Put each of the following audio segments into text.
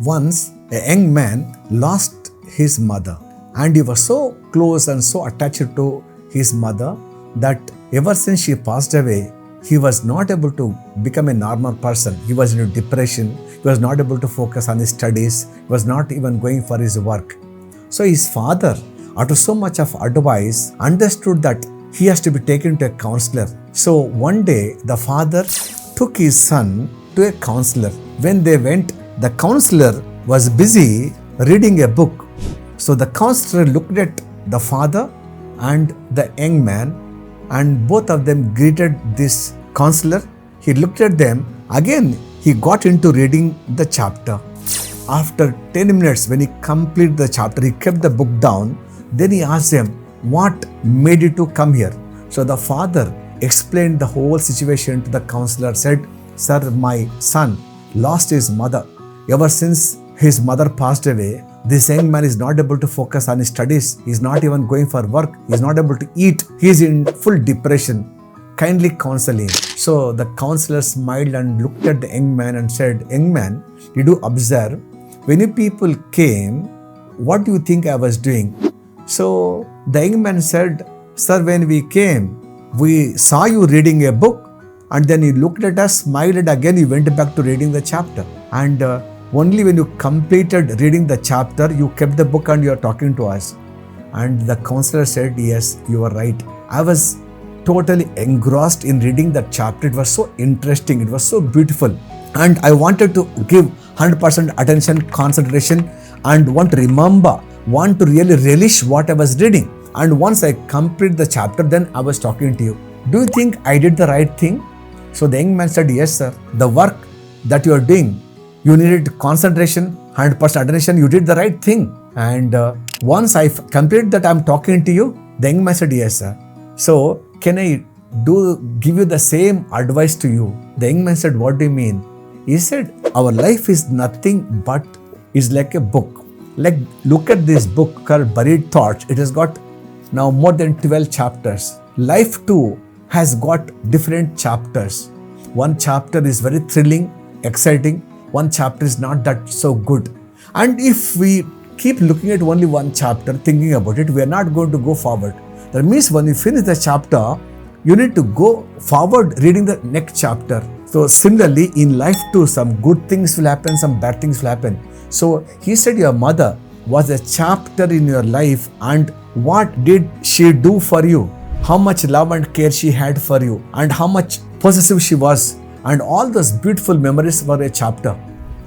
Once, a young man lost his mother, and he was so close and so attached to his mother that ever since she passed away, he was not able to become a normal person. He was in a depression. He was not able to focus on his studies. He was not even going for his work. So his father, after so much of advice, understood that he has to be taken to a counselor. So one day, the father took his son to a counselor. When they went, the counselor was busy reading a book. So the counselor looked at the father and the young man, and both of them greeted this counselor. He looked at them. Again, he got into reading the chapter. After 10 minutes, when he completed the chapter, he kept the book down. Then he asked them, "What made you to come here?" So the father explained the whole situation to the counselor, said, "Sir, my son lost his mother. Ever since his mother passed away, this young man is not able to focus on his studies. He is not even going for work. He is not able to eat. He is in full depression. Kindly counsel him." So the counselor smiled and looked at the young man and said, "Young man, did you observe? When you people came, what do you think I was doing?" So the young man said, "Sir, when we came, we saw you reading a book, and then you looked at us, smiled, and again you went back to reading the chapter. And only when you completed reading the chapter, you kept the book and you are talking to us." And the counselor said, "Yes, you are right. I was totally engrossed in reading that chapter. It was so interesting. It was so beautiful. And I wanted to give 100% attention, concentration, and want to really relish what I was reading. And once I completed the chapter, then I was talking to you. Do you think I did the right thing?" So the young man said, "Yes, sir. The work that you are doing, you needed concentration, 100% attention. You did the right thing. And once I completed that, I'm talking to you." The young man said, "Yes, sir. So can I give you the same advice to you?" The young man said, "What do you mean?" He said, "Our life is nothing but is like a book. Like, look at this book called Buried Thoughts. It has got now more than 12 chapters. Life too has got different chapters. One chapter is very thrilling, exciting. One chapter is not that so good. And if we keep looking at only one chapter, thinking about it, we are not going to go forward. That means when you finish the chapter, you need to go forward reading the next chapter." So similarly, in life too, some good things will happen, some bad things will happen. So he said your mother was a chapter in your life, and what did she do for you? How much love and care she had for you, and how much possessive she was, and all those beautiful memories were a chapter.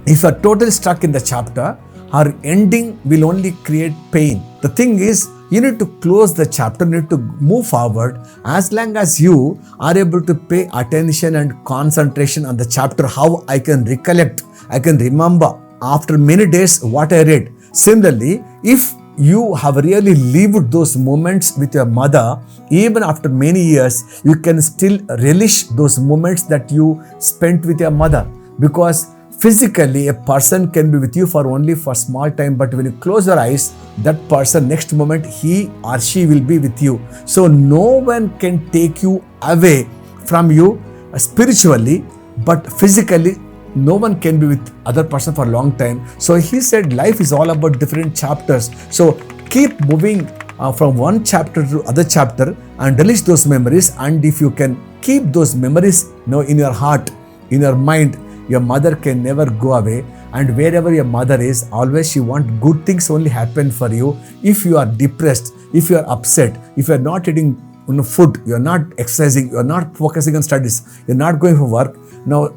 If you are totally stuck in the chapter, her ending will only create pain. The thing is, you need to close the chapter, you need to move forward. As long as you are able to pay attention and concentration on the chapter, how I can recollect, I can remember after many days what I read. Similarly, if you have really lived those moments with your mother, even after many years, you can still relish those moments that you spent with your mother. Because physically, a person can be with you for only for small time, but when you close your eyes, that person next moment, he or she will be with you. So no one can take you away from you spiritually, but physically, no one can be with other person for a long time. So he said life is all about different chapters. So keep moving from one chapter to other chapter and relish those memories. And if you can keep those memories in your heart, in your mind, your mother can never go away. And wherever your mother is, always she wants good things only happen for you. If you are depressed, if you are upset, if you are not eating food, you are not exercising, you are not focusing on studies, you are not going for work, now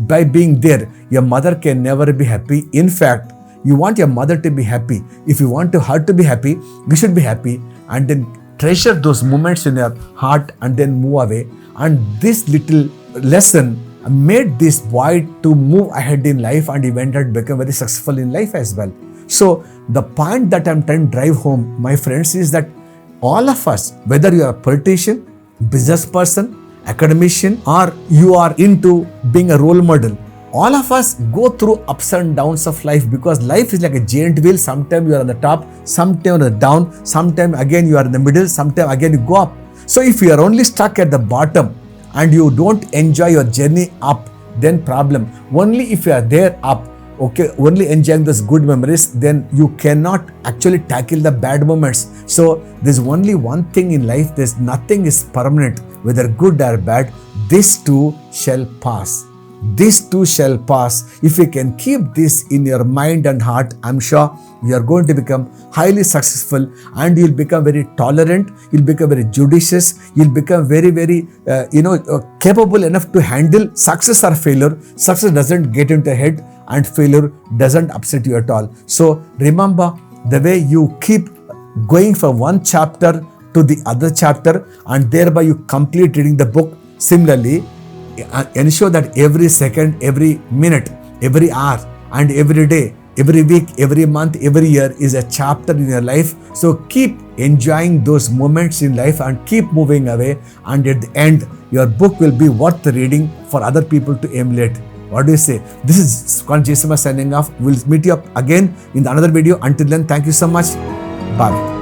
by being there, your mother can never be happy. In fact, you want your mother to be happy. If you want her to be happy, you should be happy, and then treasure those moments in your heart and then move away. And this little lesson made this boy to move ahead in life, and he went and became very successful in life as well. So the point that I'm trying to drive home, my friends, is that all of us, whether you are a politician, business person, academician, or you are into being a role model, all of us go through ups and downs of life, because life is like a giant wheel. Sometimes you are on the top, sometimes on the down, sometimes again you are in the middle, sometimes again you go up. So if you are only stuck at the bottom and you don't enjoy your journey up, then problem. Only if you are there up, okay, only enjoying those good memories, then you cannot actually tackle the bad moments. So there's only one thing in life, there's nothing is permanent, whether good or bad. This too shall pass. This too shall pass. If you can keep this in your mind and heart, I'm sure you are going to become highly successful, and you'll become very tolerant, you'll become very judicious, you'll become very capable enough to handle success or failure. Success doesn't get into your head, and failure doesn't upset you at all. So remember, the way you keep going from one chapter to the other chapter, and thereby you complete reading the book. Similarly, ensure that every second, every minute, every hour, and every day, every week, every month, every year is a chapter in your life. So keep enjoying those moments in life and keep moving away, and at the end your book will be worth reading for other people to emulate. What do you say? This is Squadron Jayasimha signing off. We'll meet you up again in another video. Until then, thank you so much. Bye.